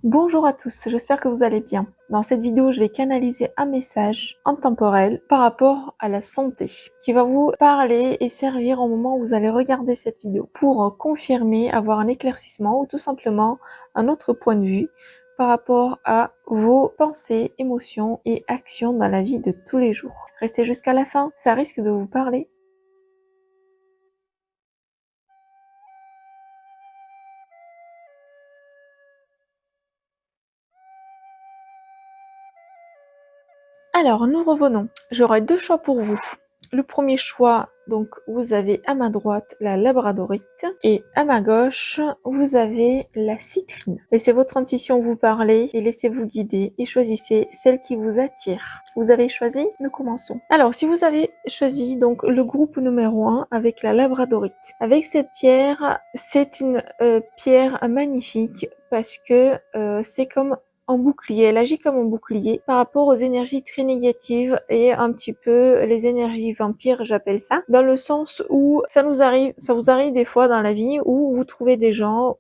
Bonjour à tous, j'espère que vous allez bien. Dans cette vidéo, je vais canaliser un message intemporel par rapport à la santé qui va vous parler et servir au moment où vous allez regarder cette vidéo pour confirmer, avoir un éclaircissement ou tout simplement un autre point de vue par rapport à vos pensées, émotions et actions dans la vie de tous les jours. Restez jusqu'à la fin, ça risque de vous parler. Alors, nous revenons. J'aurai deux choix pour vous. Le premier choix, donc vous avez à ma droite la labradorite et à ma gauche, vous avez la citrine. Laissez votre intuition vous parler et laissez-vous guider et choisissez celle qui vous attire. Vous avez choisi? Nous commençons. Alors, si vous avez choisi donc le groupe numéro 1 avec la labradorite. Avec cette pierre, c'est une pierre magnifique parce que c'est comme en bouclier, elle agit comme un bouclier par rapport aux énergies très négatives et un petit peu les énergies vampires, j'appelle ça, dans le sens où ça vous arrive des fois dans la vie où vous trouvez des gens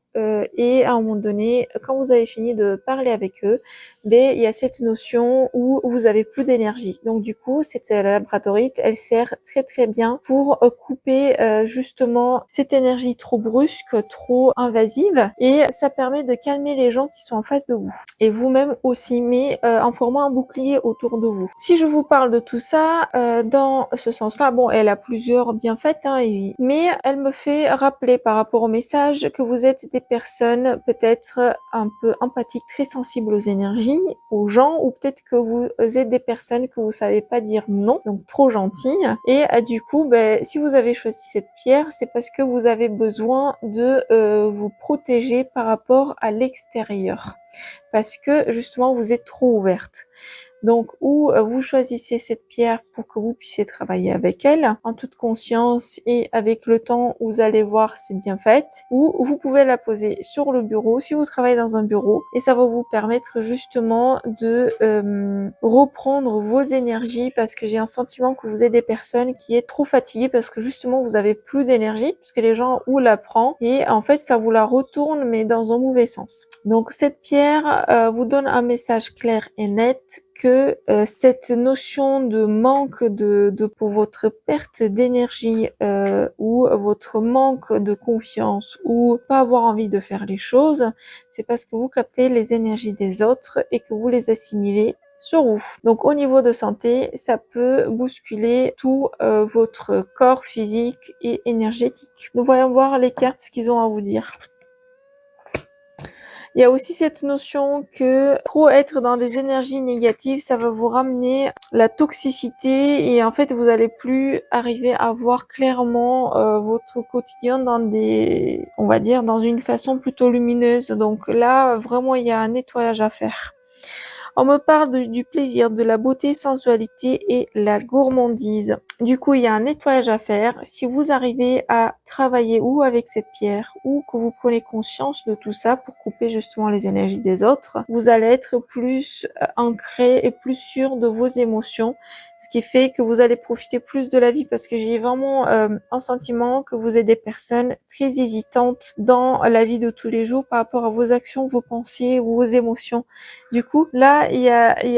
et à un moment donné, quand vous avez fini de parler avec eux, il y a cette notion où vous avez plus d'énergie. Donc du coup, cette labradorite, elle sert très très bien pour couper justement cette énergie trop brusque, trop invasive, et ça permet de calmer les gens qui sont en face de vous. Et vous-même aussi, mais en formant un bouclier autour de vous. Si je vous parle de tout ça, dans ce sens-là, bon, elle a plusieurs bienfaits, hein, mais elle me fait rappeler par rapport au message que vous êtes des personnes peut-être un peu empathiques, très sensibles aux énergies, aux gens, ou peut-être que vous êtes des personnes que vous savez pas dire non, donc trop gentilles. Et du coup, si vous avez choisi cette pierre, c'est parce que vous avez besoin de vous protéger par rapport à l'extérieur. Parce que justement, vous êtes trop ouverte. Donc, ou vous choisissez cette pierre pour que vous puissiez travailler avec elle en toute conscience et avec le temps, vous allez voir c'est bien fait. Ou vous pouvez la poser sur le bureau si vous travaillez dans un bureau et ça va vous permettre justement de reprendre vos énergies parce que j'ai un sentiment que vous êtes des personnes qui êtes trop fatiguées parce que justement vous avez plus d'énergie parce que les gens ou la prennent et en fait ça vous la retourne mais dans un mauvais sens. Donc cette pierre vous donne un message clair et net que cette notion de manque pour votre perte d'énergie ou votre manque de confiance ou pas avoir envie de faire les choses, c'est parce que vous captez les énergies des autres et que vous les assimilez sur vous. Donc au niveau de santé, ça peut bousculer tout votre corps physique et énergétique. Nous voyons voir les cartes ce qu'ils ont à vous dire. Il y a aussi cette notion que trop être dans des énergies négatives, ça va vous ramener la toxicité et en fait vous allez plus arriver à voir clairement votre quotidien dans on va dire, dans une façon plutôt lumineuse. Donc là, vraiment, il y a un nettoyage à faire. On me parle du plaisir, de la beauté, sensualité et la gourmandise. Du coup, il y a un nettoyage à faire. Si vous arrivez à travailler ou avec cette pierre ou que vous prenez conscience de tout ça pour couper justement les énergies des autres, vous allez être plus ancré et plus sûr de vos émotions, ce qui fait que vous allez profiter plus de la vie parce que j'ai vraiment un sentiment que vous êtes des personnes très hésitantes dans la vie de tous les jours par rapport à vos actions, vos pensées ou vos émotions. Du coup, là, il y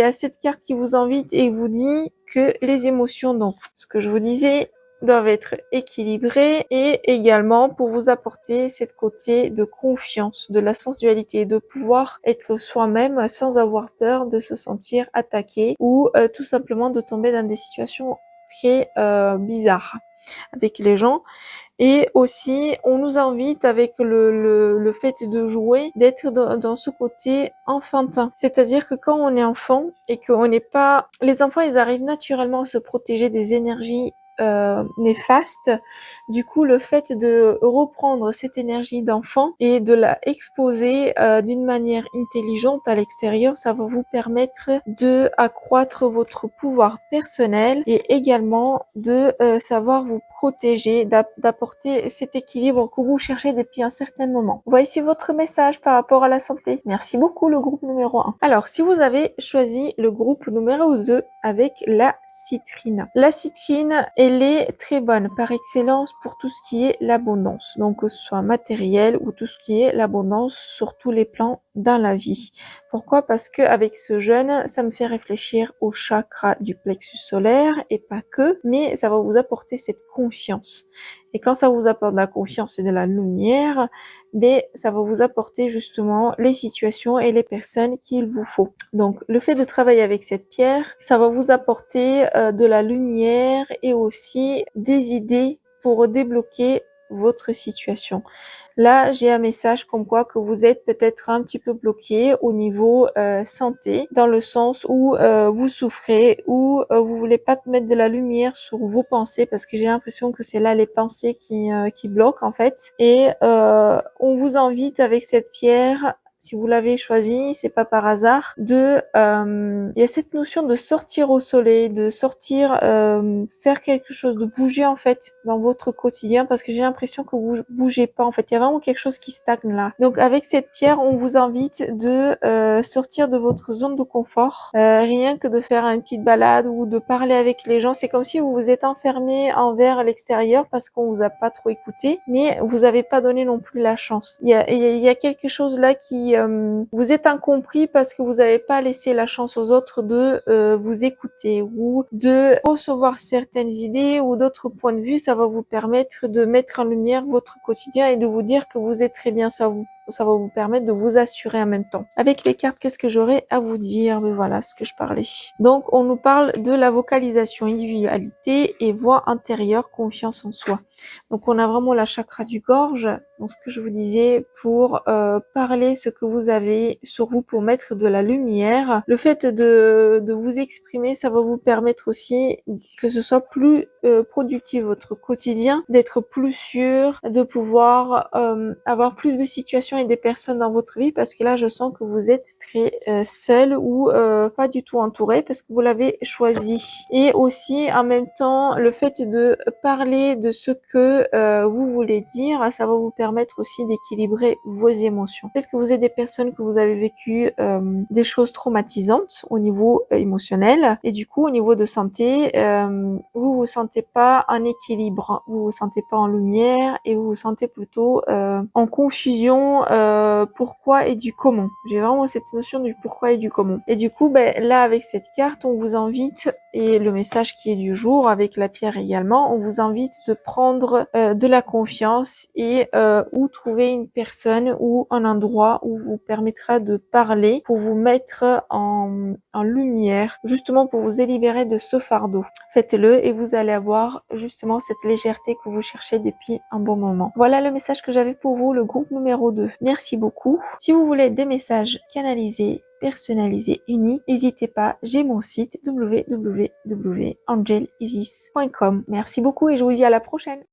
a cette carte qui vous invite et vous dit que les émotions, donc, ce que je vous disais, doivent être équilibrées et également pour vous apporter cette côté de confiance, de la sensualité, de pouvoir être soi-même sans avoir peur de se sentir attaqué ou tout simplement de tomber dans des situations très bizarres avec les gens. Et aussi, on nous invite avec le fait de jouer, d'être dans ce côté enfantin. C'est-à-dire que quand on est enfant et qu'on n'est pas... Les enfants, ils arrivent naturellement à se protéger des énergies néfastes. Du coup, le fait de reprendre cette énergie d'enfant et de la exposer d'une manière intelligente à l'extérieur, ça va vous permettre de accroître votre pouvoir personnel et également de savoir vous protéger, d'apporter cet équilibre que vous cherchez depuis un certain moment. Voici votre message par rapport à la santé. Merci beaucoup le groupe numéro 1. Alors, si vous avez choisi le groupe numéro 2 avec la citrine. La citrine, elle est très bonne par excellence pour tout ce qui est l'abondance. Donc, que ce soit matériel ou tout ce qui est l'abondance sur tous les plans dans la vie. Pourquoi? Parce que avec ce jeûne, ça me fait réfléchir au chakra du plexus solaire et pas que, mais ça va vous apporter cette confiance. Et quand ça vous apporte de la confiance et de la lumière, ben, ça va vous apporter justement les situations et les personnes qu'il vous faut. Donc, le fait de travailler avec cette pierre, ça va vous apporter de la lumière et aussi des idées pour débloquer votre situation. Là, j'ai un message comme quoi que vous êtes peut-être un petit peu bloqué au niveau santé, dans le sens où vous souffrez, ou vous voulez pas mettre de la lumière sur vos pensées, parce que j'ai l'impression que c'est là les pensées qui bloquent en fait. Et on vous invite avec cette pierre, si vous l'avez choisi, c'est pas par hasard, il y a cette notion de sortir au soleil, de sortir, faire quelque chose, de bouger en fait dans votre quotidien, parce que j'ai l'impression que vous bougez pas en fait. Il y a vraiment quelque chose qui stagne là. Donc avec cette pierre, on vous invite de sortir de votre zone de confort, rien que de faire une petite balade ou de parler avec les gens. C'est comme si vous vous êtes enfermé envers l'extérieur parce qu'on vous a pas trop écouté, mais vous avez pas donné non plus la chance. Il y a quelque chose là qui vous êtes incompris parce que vous n'avez pas laissé la chance aux autres de vous écouter ou de recevoir certaines idées ou d'autres points de vue. Ça va vous permettre de mettre en lumière votre quotidien et de vous dire que vous êtes très bien. Ça va vous permettre de vous assurer en même temps. Avec les cartes, qu'est-ce que j'aurais à vous dire? Mais voilà ce que je parlais. Donc, on nous parle de la vocalisation, individualité et voix intérieure, confiance en soi. Donc, on a vraiment la chakra du gorge. Donc, ce que je vous disais, pour parler ce que vous avez sur vous, pour mettre de la lumière. Le fait de vous exprimer, ça va vous permettre aussi que ce soit plus productif votre quotidien, d'être plus sûr, de pouvoir avoir plus de situations et des personnes dans votre vie, parce que là, je sens que vous êtes très seul ou pas du tout entouré parce que vous l'avez choisi. Et aussi, en même temps, le fait de parler de ce que vous voulez dire, ça va vous permettre aussi d'équilibrer vos émotions. Peut-être que vous êtes des personnes que vous avez vécu des choses traumatisantes au niveau émotionnel, et du coup, au niveau de santé, vous vous sentez pas en équilibre, vous vous sentez pas en lumière et vous vous sentez plutôt en confusion, pourquoi et du comment. J'ai vraiment cette notion du pourquoi et du comment. Et du coup, ben, là, avec cette carte, on vous invite, et le message qui est du jour, avec la pierre également, on vous invite de prendre de la confiance et ou trouver une personne ou un endroit où vous permettra de parler pour vous mettre en lumière, justement pour vous libérer de ce fardeau. Faites-le et vous allez avoir justement cette légèreté que vous cherchez depuis un bon moment. Voilà le message que j'avais pour vous, le groupe numéro 2. Merci beaucoup. Si vous voulez des messages canalisés, personnalisés, uniques, n'hésitez pas, j'ai mon site www.angelisis.com. Merci beaucoup et je vous dis à la prochaine.